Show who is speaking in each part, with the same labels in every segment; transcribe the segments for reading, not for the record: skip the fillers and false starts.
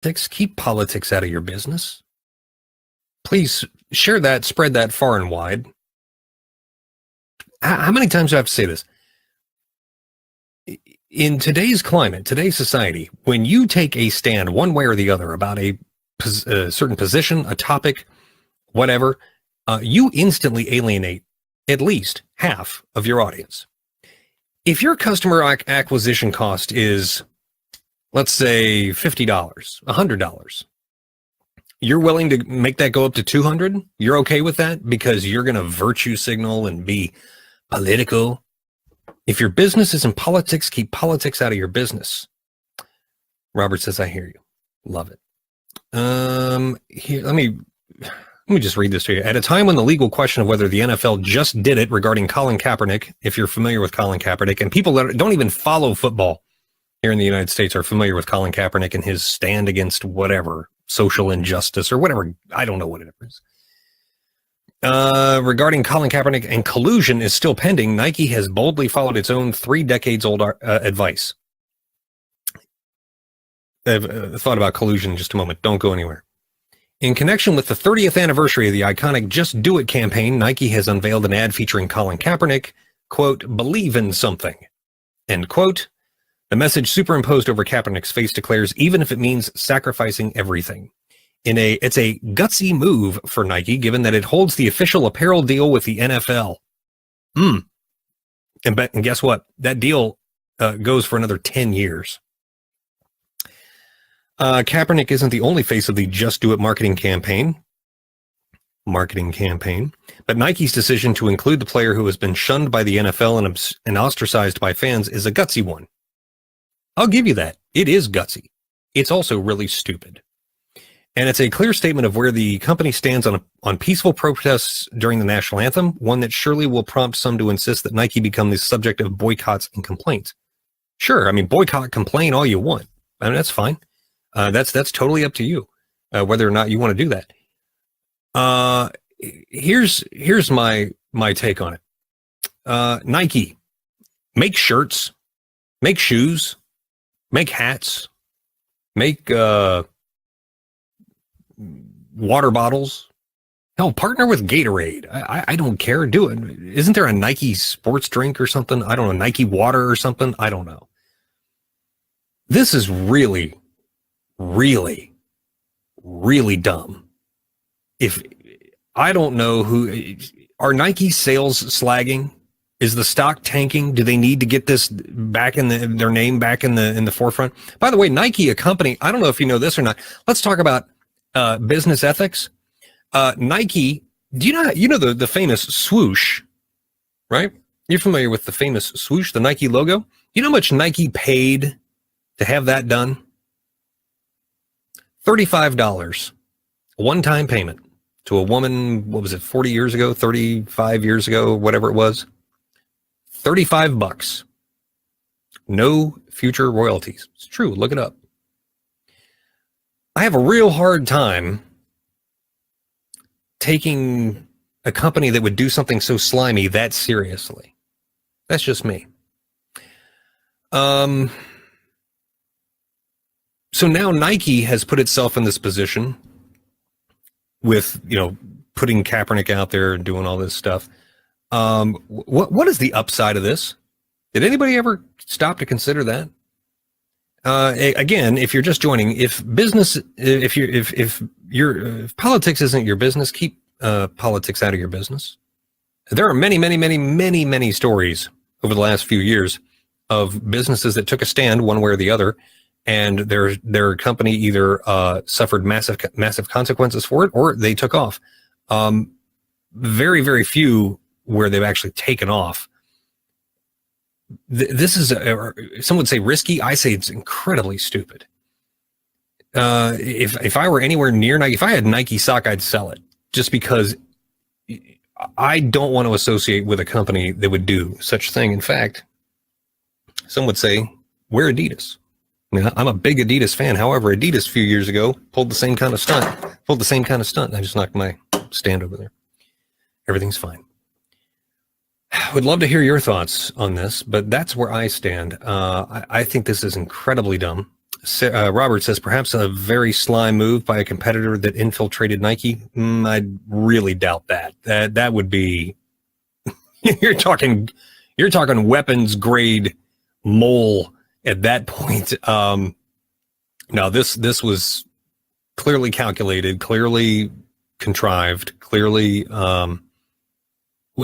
Speaker 1: Keep politics out of your business. Please share that, spread that far and wide. How many times do I have to say this? In today's climate, today's society, when you take a stand one way or the other about a certain position, a topic, whatever, you instantly alienate at least half of your audience. If your customer acquisition cost is, let's say, $50, $100, you're willing to make that go up to 200? You're okay with that because you're going to virtue signal and be political? If your business is in politics, keep politics out of your business. Robert says, I hear you. Love it. Here, let me just read this to you. At a time when the legal question of whether the NFL just did it regarding Colin Kaepernick, if you're familiar with Colin Kaepernick, and people that don't even follow football here in the United States are familiar with Colin Kaepernick and his stand against whatever, social injustice or whatever, I don't know what it is. Regarding Colin Kaepernick and collusion is still pending, Nike has boldly followed its own 3 decades old advice. I've thought about collusion in just a moment. Don't go anywhere. In connection with the 30th anniversary of the iconic Just Do It campaign, Nike has unveiled an ad featuring Colin Kaepernick, quote, believe in something, end quote. The message superimposed over Kaepernick's face declares, even if it means sacrificing everything. It's a gutsy move for Nike, given that it holds the official apparel deal with the NFL. And guess what? That deal goes for another 10 years. Kaepernick isn't the only face of the Just Do It marketing campaign, but Nike's decision to include the player who has been shunned by the NFL and ostracized by fans is a gutsy one. I'll give you that. It is gutsy. It's also really stupid. And it's a clear statement of where the company stands on peaceful protests during the national anthem, one that surely will prompt some to insist that Nike become the subject of boycotts and complaints. Sure, I mean, boycott, complain all you want. I mean, that's fine. That's totally up to you, whether or not you want to do that. Here's my take on it. Nike, make shirts, make shoes, make hats, make water bottles. Hell, partner with Gatorade. I don't care. Do it. Isn't there a Nike sports drink or something? I don't know. Nike water or something? I don't know. This is really, really, really dumb. If I don't know who are Nike sales slagging? Is the stock tanking? Do they need to get this back in their name back in the forefront? By the way, Nike, a company, I don't know if you know this or not. Let's talk about business ethics. Nike, do you know the famous swoosh, right? You're familiar with the famous swoosh, the Nike logo? You know how much Nike paid to have that done? $35, a one-time payment to a woman, what was it, 40 years ago, 35 years ago, whatever it was. $35. No future royalties. It's true. Look it up. I have a real hard time taking a company that would do something so slimy that seriously. That's just me. So now Nike has put itself in this position with, putting Kaepernick out there and doing all this stuff. What is the upside of this? Did anybody ever stop to consider that? Again, if you're just joining, if politics isn't your business, keep politics out of your business. There are many stories over the last few years of businesses that took a stand one way or the other, and their company either suffered massive consequences for it, or they took off. Very few where they've actually taken off. This is, some would say risky. I say it's incredibly stupid. If I were anywhere near Nike, if I had Nike stock, I'd sell it, just because I don't want to associate with a company that would do such a thing. In fact, some would say wear Adidas. I mean, I'm a big Adidas fan. However, Adidas a few years ago pulled the same kind of stunt. I just knocked my stand over there. Everything's fine. I would love to hear your thoughts on this, but that's where I stand. I think this is incredibly dumb. Robert says, perhaps a very sly move by a competitor that infiltrated Nike. I really doubt that. That would be, you're talking weapons grade mole at that point. No, this was clearly calculated, clearly contrived, clearly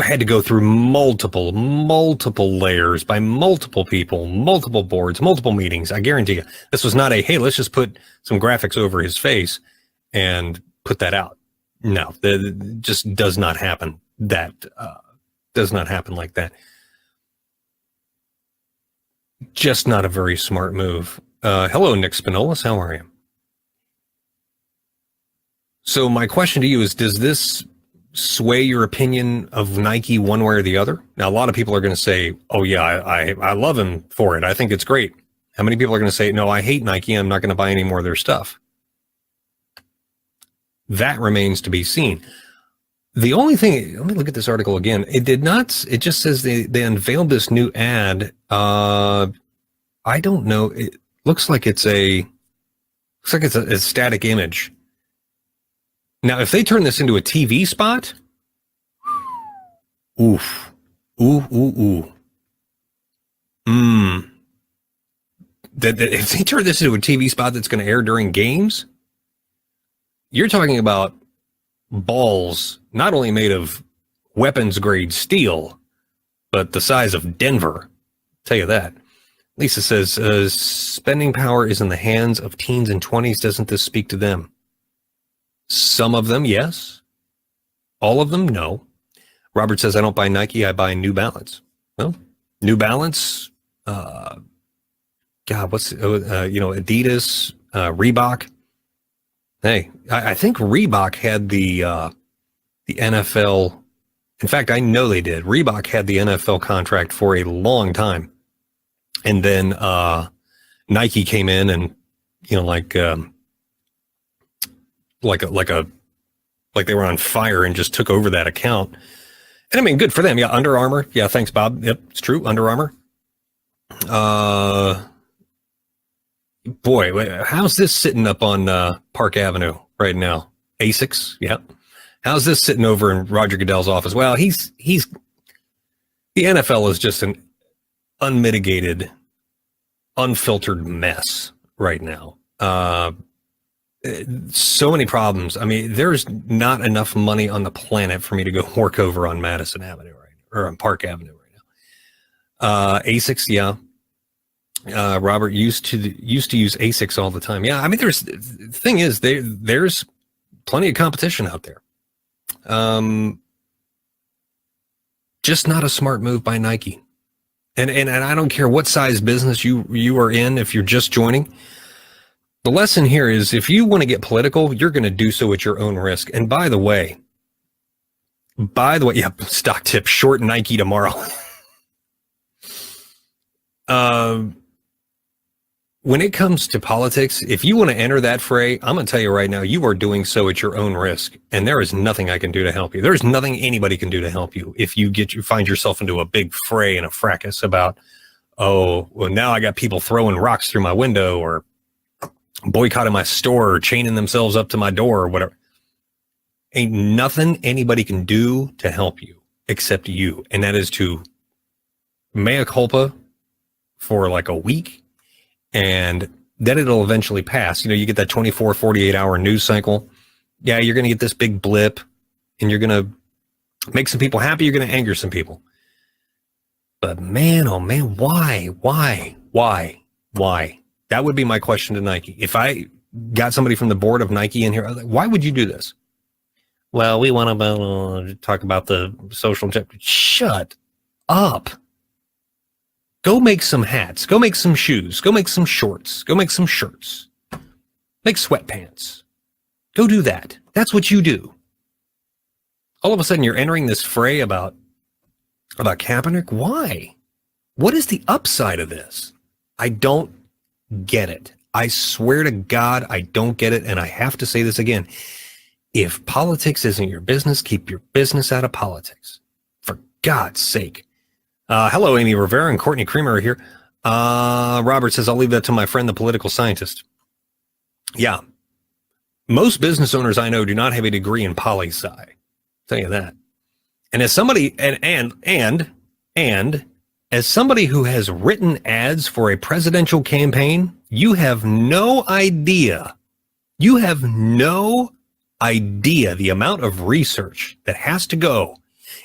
Speaker 1: had to go through multiple layers by multiple people, multiple boards, multiple meetings. I guarantee you, this was not a, hey, let's just put some graphics over his face and put that out. No, that just does not happen. That does not happen like that. Just not a very smart move. Hello, Nick Spinolis. How are you? So my question to you is, does this sway your opinion of Nike one way or the other? Now, a lot of people are going to say, oh, yeah, I love him for it. I think it's great. How many people are going to say, no, I hate Nike. I'm not going to buy any more of their stuff? That remains to be seen. The only thing, let me look at this article again. It just says they unveiled this new ad. I don't know. It looks like it's a static image. Now, if they turn this into a TV spot, oof, ooh. If they turn this into a TV spot that's going to air during games, you're talking about balls not only made of weapons grade steel, but the size of Denver. I'll tell you that. Lisa says, spending power is in the hands of teens and 20s. Doesn't this speak to them? Some of them, yes. All of them, no. Robert says, I don't buy Nike, I buy New Balance. Well, New Balance, Adidas, Reebok. Hey, I think Reebok had the NFL. In fact, I know they did. Reebok had the NFL contract for a long time. And then Nike came in and, like they were on fire and just took over that account. And I mean, good for them. Yeah, Under Armour. Yeah, thanks, Bob. Yep, it's true. Under Armour. Boy, how's this sitting up on Park Avenue right now? Asics. Yep. How's this sitting over in Roger Goodell's office? Well, he's the NFL is just an unmitigated, unfiltered mess right now. So many problems. I mean, there's not enough money on the planet for me to go work over on Madison Avenue or on Park Avenue right now. Asics, yeah. Robert used to use Asics all the time. Yeah, I mean, the thing is, there's plenty of competition out there. Just not a smart move by Nike. And I don't care what size business you are in, if you're just joining. The lesson here is, if you want to get political, you're going to do so at your own risk. And by the way, yeah, stock tip, short Nike tomorrow. When it comes to politics, if you want to enter that fray, I'm going to tell you right now, you are doing so at your own risk. And there is nothing I can do to help you. There's nothing anybody can do to help you if you find yourself into a big fray and a fracas about, oh, well, now I got people throwing rocks through my window, or boycotting my store, or chaining themselves up to my door, or whatever. Ain't nothing anybody can do to help you except you. And that is to mea culpa for like a week, and then it'll eventually pass. You get that 24, 48 hour news cycle. Yeah, you're going to get this big blip, and you're going to make some people happy. You're going to anger some people. But man, oh man, why? That would be my question to Nike. If I got somebody from the board of Nike in here, why would you do this? Well, we want to talk about the social. Shut up. Go make some hats. Go make some shoes. Go make some shorts. Go make some shirts. Make sweatpants. Go do that. That's what you do. All of a sudden, you're entering this fray about Kaepernick. Why? What is the upside of this? I don't get it. I swear to God, I don't get it. And I have to say this again. If politics isn't your business, keep your business out of politics. For God's sake. Hello, Amy Rivera and Courtney Creamer are here. Robert says, I'll leave that to my friend, the political scientist. Yeah. Most business owners I know do not have a degree in poli-sci. I'll tell you that. And as somebody, and as somebody who has written ads for a presidential campaign, you have no idea. You have no idea the amount of research that has to go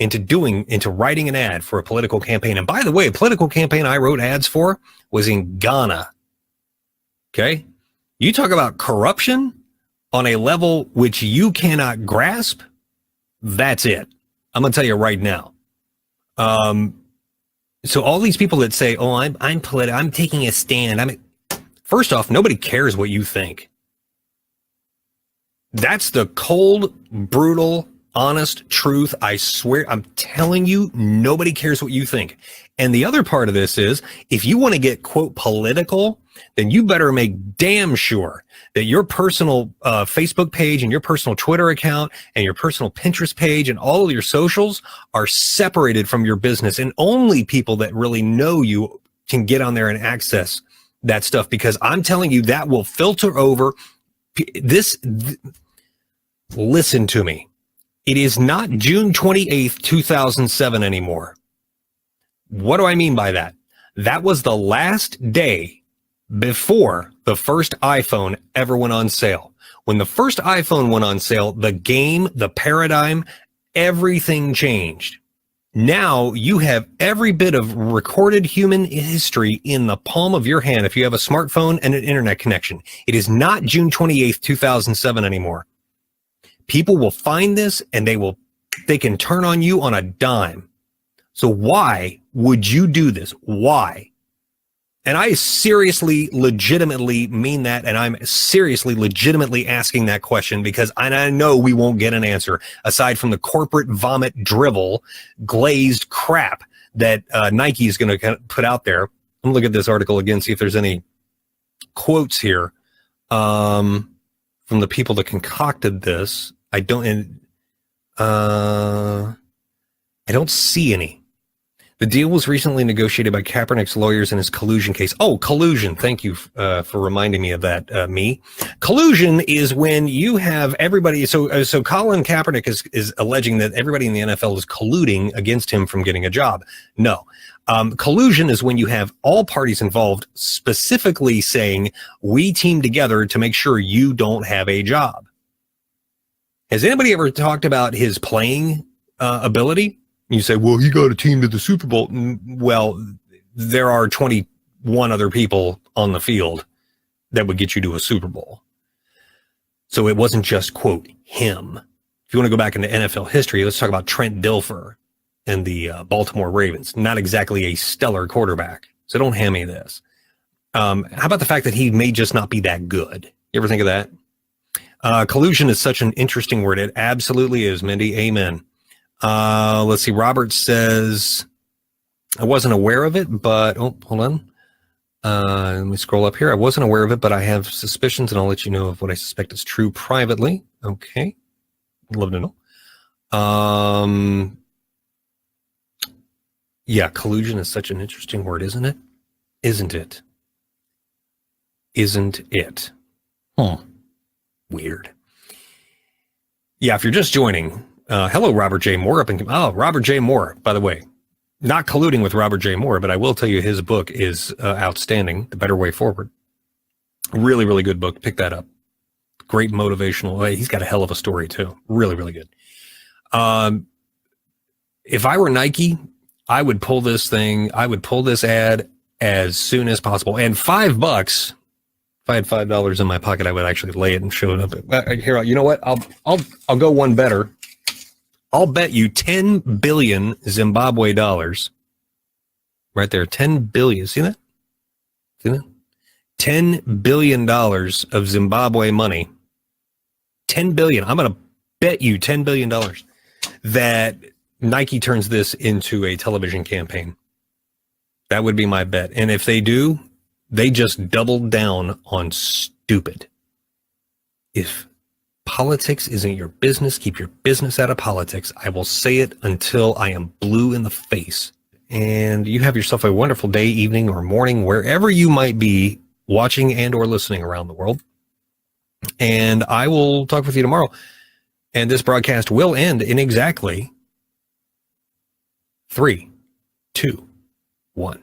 Speaker 1: into writing an ad for a political campaign. And by the way, a political campaign I wrote ads for was in Ghana. Okay. You talk about corruption on a level which you cannot grasp. That's it. I'm going to tell you right now. So all these people that say, "Oh, I'm taking a stand." First off, nobody cares what you think. That's the cold, brutal, honest truth. I swear, I'm telling you, nobody cares what you think. And the other part of this is, if you want to get, quote, political, then you better make damn sure that your personal Facebook page and your personal Twitter account and your personal Pinterest page and all of your socials are separated from your business. And only people that really know you can get on there and access that stuff, because I'm telling you, that will filter over listen to me. It is not June 28th, 2007 anymore. What do I mean by that? That was the last day before the first iPhone ever went on sale. When the first iPhone went on sale, the game, the paradigm, everything changed. Now you have every bit of recorded human history in the palm of your hand if you have a smartphone and an internet connection. It is not June 28th, 2007 anymore. People will find this and they can turn on you on a dime. So why would you do this? Why? And I seriously, legitimately mean that. And I'm seriously, legitimately asking that question because I know we won't get an answer aside from the corporate vomit drivel, glazed crap that Nike is going to put out there. I'm going to look at this article again, see if there's any quotes here from the people that concocted this. I don't see any. The deal was recently negotiated by Kaepernick's lawyers in his collusion case. Oh, collusion. Thank you for reminding me of that, me. Collusion is when you have everybody. So Colin Kaepernick is alleging that everybody in the NFL is colluding against him from getting a job. No. Collusion is when you have all parties involved specifically saying, we team together to make sure you don't have a job. Has anybody ever talked about his playing ability? You say, well, he got a team to the Super Bowl. Well, there are 21 other people on the field that would get you to a Super Bowl. So it wasn't just, quote, him. If you want to go back into NFL history, let's talk about Trent Dilfer and the Baltimore Ravens. Not exactly a stellar quarterback. So don't hand me this. How about the fact that he may just not be that good? You ever think of that? Collusion is such an interesting word. It absolutely is, Mindy. Amen. Let's see. Robert says, I wasn't aware of it, but, oh, hold on. Let me scroll up here. I wasn't aware of it, but I have suspicions, and I'll let you know of what I suspect is true privately. Okay. I'd love to know. Yeah, collusion is such an interesting word, isn't it? Isn't it? Isn't it? Weird. Yeah, if you're just joining, hello, Robert J. Moore. Robert J. Moore, by the way. Not colluding with Robert J. Moore, but I will tell you his book is outstanding, The Better Way Forward. Really, really good book. Pick that up. Great motivational. He's got a hell of a story, too. Really, really good. If I were Nike, I would pull this ad as soon as possible. And $5, if I had $5 in my pocket, I would actually lay it and show it up. Here, you know what? I'll go one better. I'll bet you 10 billion Zimbabwe dollars. Right there, 10 billion. See that? See that? $10 billion of Zimbabwe money. 10 billion. I'm going to bet you $10 billion that Nike turns this into a television campaign. That would be my bet. And if they do, they just doubled down on stupid. If politics isn't your business, keep your business out of politics. I will say it until I am blue in the face. And you have yourself a wonderful day, evening, or morning, wherever you might be watching and or listening around the world. And I will talk with you tomorrow. And this broadcast will end in exactly 3, 2, 1.